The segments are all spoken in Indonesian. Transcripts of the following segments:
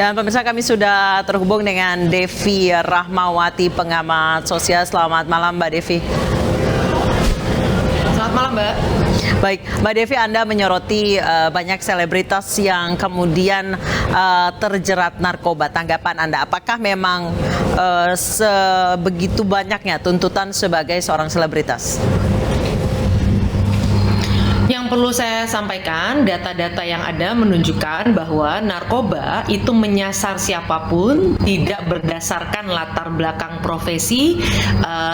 Dan pemirsa, kami sudah terhubung dengan Devi Rahmawati, pengamat sosial. Selamat malam Mbak Devi. Selamat malam Mbak. Baik, Mbak Devi, Anda menyoroti banyak selebritas yang kemudian terjerat narkoba. Tanggapan Anda, apakah memang sebegitu banyaknya tuntutan sebagai seorang selebritas? Yang perlu saya sampaikan, data-data yang ada menunjukkan bahwa narkoba itu menyasar siapapun, tidak berdasarkan latar belakang profesi,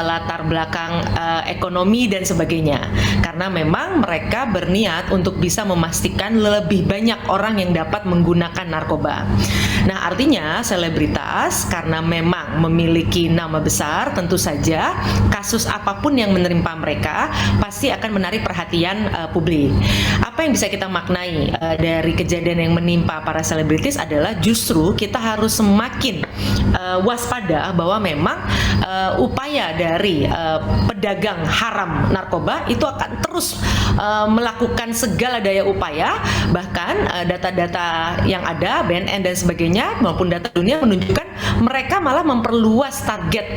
latar belakang ekonomi dan sebagainya. Karena memang mereka berniat untuk bisa memastikan lebih banyak orang yang dapat menggunakan narkoba. Nah, artinya selebritas karena memang memiliki nama besar, tentu saja kasus apapun yang menerima mereka pasti akan menarik perhatian publik. Apa yang bisa kita maknai dari kejadian yang menimpa para selebritis adalah justru kita harus semakin waspada bahwa memang upaya dari pedagang haram narkoba itu akan terus melakukan segala daya upaya, bahkan data-data yang ada BNN dan sebagainya maupun data dunia menunjukkan mereka malah memperluas target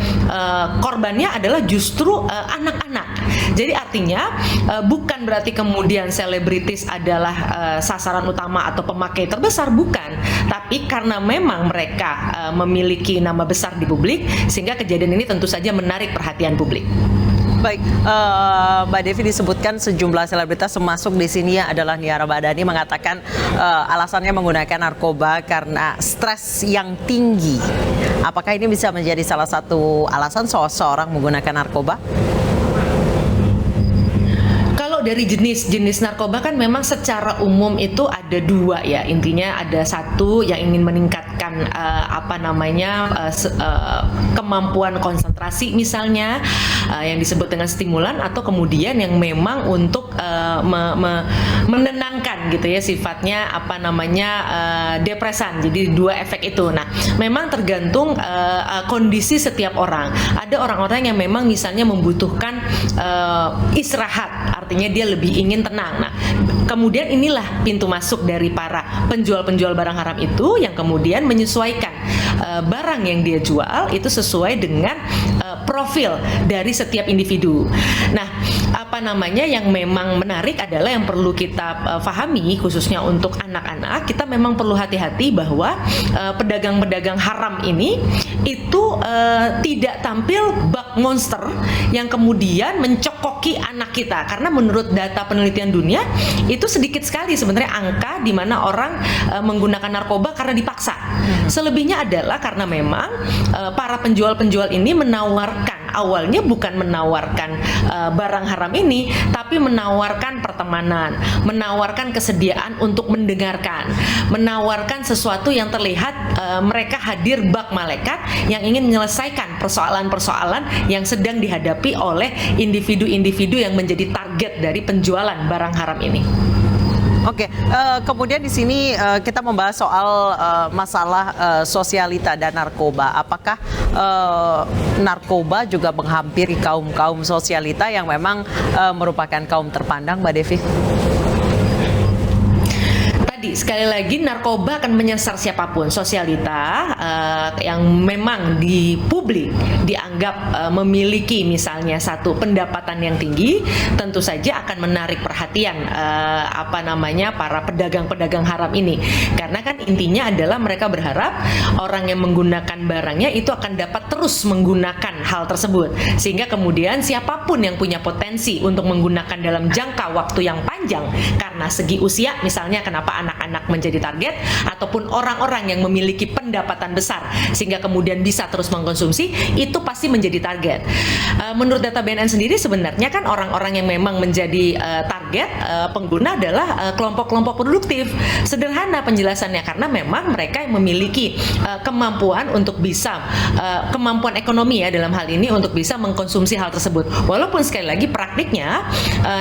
korbannya adalah justru anak-anak. Jadi artinya bukan berarti kemudian selebritis adalah sasaran utama atau pemakai terbesar, bukan. Tapi karena memang mereka memiliki nama besar di publik, sehingga kejadian ini tentu saja menarik perhatian publik. Baik, Mbak Devi, disebutkan sejumlah selebritas termasuk di sini adalah Nia Ramadhani mengatakan alasannya menggunakan narkoba karena stres yang tinggi. Apakah ini bisa menjadi salah satu alasan seseorang menggunakan narkoba? Kalau dari jenis narkoba kan memang secara umum itu ada dua ya, intinya ada satu yang ingin meningkatkan kemampuan konsentrasi misalnya yang disebut dengan stimulan, atau kemudian yang memang untuk menenangkan gitu ya, sifatnya depresan. Jadi dua efek itu. Nah, memang tergantung kondisi setiap orang. Ada orang-orang yang memang misalnya membutuhkan istirahat, artinya dia lebih ingin tenang. Nah, kemudian inilah pintu masuk dari para penjual-penjual barang haram itu yang kemudian menyesuaikan barang yang dia jual itu sesuai dengan profil dari setiap individu. Nah, yang memang menarik adalah yang perlu kita pahami khususnya untuk anak-anak, kita memang perlu hati-hati bahwa pedagang-pedagang haram ini itu tidak tampil bak monster yang kemudian mencokoki anak kita, karena menurut data penelitian dunia itu sedikit sekali sebenarnya angka di mana orang menggunakan narkoba karena dipaksa. Selebihnya adalah karena memang para penjual-penjual ini awalnya bukan menawarkan barang haram ini, tapi menawarkan pertemanan, menawarkan kesediaan untuk mendengarkan, menawarkan sesuatu yang terlihat mereka hadir bak malaikat yang ingin menyelesaikan persoalan-persoalan yang sedang dihadapi oleh individu-individu yang menjadi target dari penjualan barang haram ini. Oke, kemudian di sini kita membahas soal masalah sosialita dan narkoba. Apakah narkoba juga menghampiri kaum sosialita yang memang merupakan kaum terpandang, Mbak Devi? Sekali lagi, narkoba akan menyasar siapapun. Sosialita yang memang di publik dianggap memiliki misalnya satu pendapatan yang tinggi, tentu saja akan menarik perhatian para pedagang-pedagang haram ini. Karena kan intinya adalah mereka berharap orang yang menggunakan barangnya itu akan dapat terus menggunakan hal tersebut, sehingga kemudian siapapun yang punya potensi untuk menggunakan dalam jangka waktu yang panjang karena segi usia misalnya, kenapa anak-anak menjadi target, ataupun orang-orang yang memiliki pendapatan besar sehingga kemudian bisa terus mengkonsumsi, itu pasti menjadi target. Menurut data BNN sendiri sebenarnya kan orang-orang yang memang menjadi target pengguna adalah kelompok-kelompok produktif. Sederhana penjelasannya, karena memang mereka yang memiliki kemampuan untuk bisa kemampuan ekonomi ya dalam hal ini untuk bisa mengkonsumsi hal tersebut. Walaupun sekali lagi praktiknya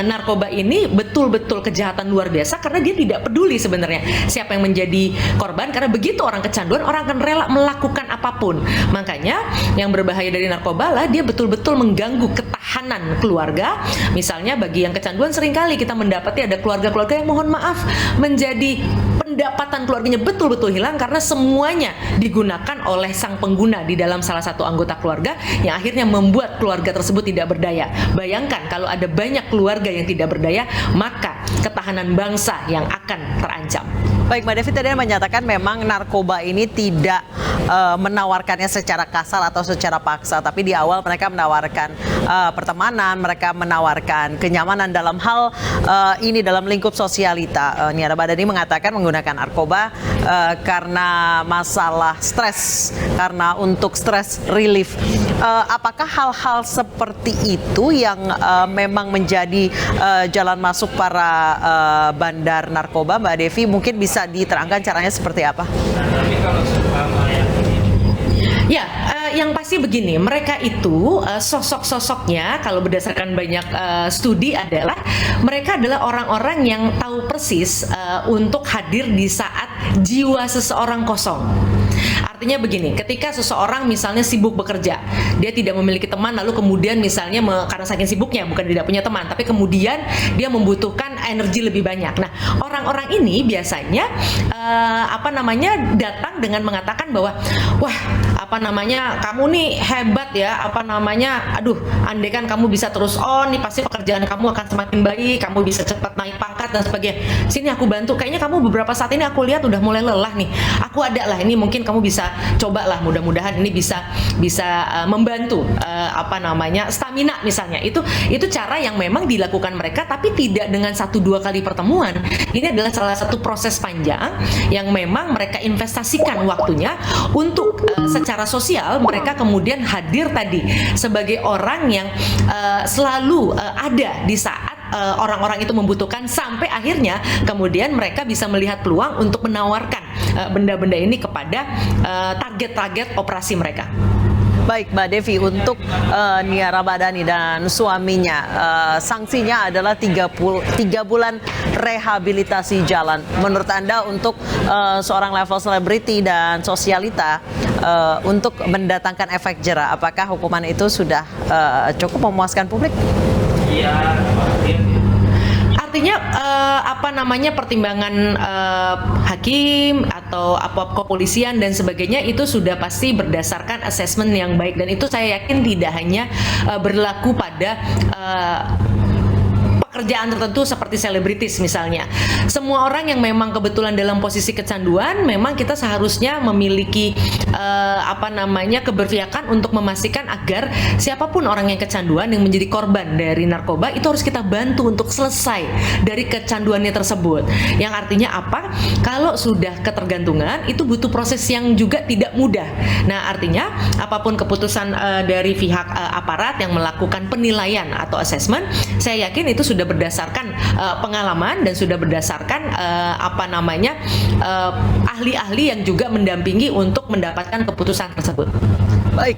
narkoba ini betul-betul kejahatan luar biasa, karena dia tidak peduli sebenarnya siapa yang menjadi korban, karena begitu orang kecanduan, orang akan rela melakukan apapun. Makanya yang berbahaya dari narkoba lah dia betul-betul mengganggu ketahanan keluarga. Misalnya bagi yang kecanduan, seringkali kita mendapati ada keluarga-keluarga yang mohon maaf menjadi pendapatan keluarganya betul-betul hilang karena semuanya digunakan oleh sang pengguna di dalam salah satu anggota keluarga yang akhirnya membuat keluarga tersebut tidak berdaya. Bayangkan kalau ada banyak keluarga yang tidak berdaya, maka ketahanan bangsa yang akan terancam. Baik, Mbak Devi tadi menyatakan memang narkoba ini tidak menawarkannya secara kasar atau secara paksa, tapi di awal mereka menawarkan pertemanan, mereka menawarkan kenyamanan dalam hal ini dalam lingkup sosialita. Niara Madani mengatakan menggunakan narkoba karena masalah stres, karena untuk stres relief. Apakah hal-hal seperti itu yang memang menjadi jalan masuk para bandar narkoba, Mbak Devi? Mungkin bisa diterangkan caranya seperti apa? Ya, yang pasti begini, mereka itu sosok-sosoknya kalau berdasarkan banyak studi adalah mereka adalah orang-orang yang tahu persis untuk hadir di saat jiwa seseorang kosong. Artinya begini, ketika seseorang misalnya sibuk bekerja, dia tidak memiliki teman, lalu kemudian misalnya karena saking sibuknya, bukan tidak punya teman, tapi kemudian dia membutuhkan energi lebih banyak. Nah, orang-orang ini biasanya datang dengan mengatakan bahwa, wah, kamu nih hebat ya, aduh, andaikan kamu bisa terus on, nih pasti pekerjaan kamu akan semakin baik, kamu bisa cepat naik pangkat dan sebagainya. Sini aku bantu, kayaknya kamu beberapa saat ini aku lihat udah mulai lelah nih. Aku ada lah, ini mungkin kamu bisa cobalah, mudah-mudahan ini bisa membantu stamina misalnya. Itu cara yang memang dilakukan mereka, tapi tidak dengan 1-2 kali pertemuan. Ini adalah salah satu proses panjang yang memang mereka investasikan waktunya untuk secara sosial mereka kemudian hadir tadi sebagai orang yang selalu ada di saat orang-orang itu membutuhkan, sampai akhirnya kemudian mereka bisa melihat peluang untuk menawarkan benda-benda ini kepada target-target operasi mereka. Baik, Mbak Devi, untuk Niara Madani dan suaminya, sanksinya adalah 3 bulan rehabilitasi jalan. Menurut Anda untuk seorang level selebriti dan sosialita untuk mendatangkan efek jera, apakah hukuman itu sudah cukup memuaskan publik? Artinya pertimbangan hakim atau kepolisian dan sebagainya itu sudah pasti berdasarkan asesmen yang baik, dan itu saya yakin tidak hanya berlaku pada pekerjaan tertentu seperti selebritis misalnya. Semua orang yang memang kebetulan dalam posisi kecanduan, memang kita seharusnya memiliki keberpihakan untuk memastikan agar siapapun orang yang kecanduan yang menjadi korban dari narkoba itu harus kita bantu untuk selesai dari kecanduannya tersebut. Yang artinya apa? Kalau sudah ketergantungan itu butuh proses yang juga tidak mudah. Nah, artinya apapun keputusan dari pihak aparat yang melakukan penilaian atau asesmen, saya yakin itu sudah berdasarkan pengalaman dan sudah berdasarkan ahli-ahli yang juga mendampingi untuk mendapatkan keputusan tersebut. Baik,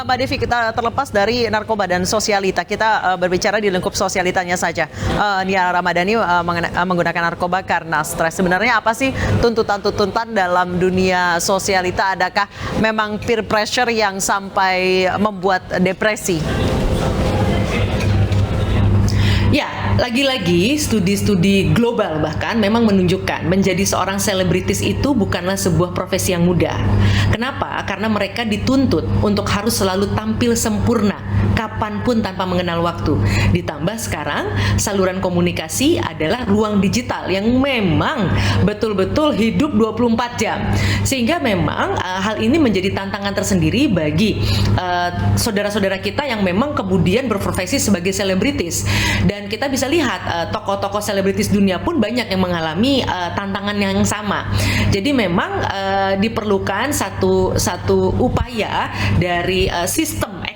Mbak Devi, kita terlepas dari narkoba dan sosialita, kita berbicara di lingkup sosialitanya saja. Niara Madani menggunakan narkoba karena stres. Sebenarnya apa sih tuntutan-tuntutan dalam dunia sosialita? Adakah memang peer pressure yang sampai membuat depresi? Ya, lagi-lagi studi-studi global bahkan memang menunjukkan menjadi seorang selebritis itu bukanlah sebuah profesi yang mudah. Kenapa? Karena mereka dituntut untuk harus selalu tampil sempurna kapanpun tanpa mengenal waktu. Ditambah sekarang saluran komunikasi adalah ruang digital yang memang betul-betul hidup 24 jam. Sehingga memang hal ini menjadi tantangan tersendiri bagi saudara-saudara kita yang memang kemudian berprofesi sebagai selebritis. Dan kita bisa lihat tokoh-tokoh selebritis dunia pun banyak yang mengalami tantangan yang sama. Jadi memang diperlukan satu upaya dari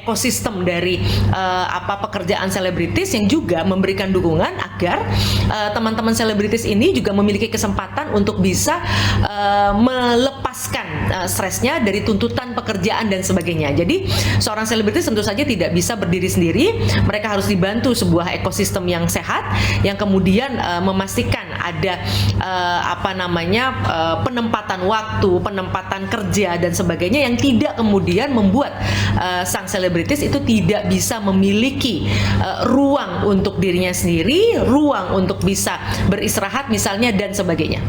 ekosistem dari pekerjaan selebritis yang juga memberikan dukungan agar teman-teman selebritis ini juga memiliki kesempatan untuk bisa melepaskan stresnya dari tuntutan pekerjaan dan sebagainya. Jadi seorang selebritis tentu saja tidak bisa berdiri sendiri, mereka harus dibantu sebuah ekosistem yang sehat yang kemudian memastikan ada penempatan waktu, penempatan kerja dan sebagainya yang tidak kemudian membuat sang selebritis itu tidak bisa memiliki ruang untuk dirinya sendiri, ruang untuk bisa beristirahat misalnya dan sebagainya.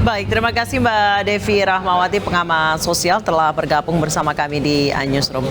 Baik, terima kasih Mbak Devi Rahmawati, pengamat sosial telah bergabung bersama kami di Newsroom.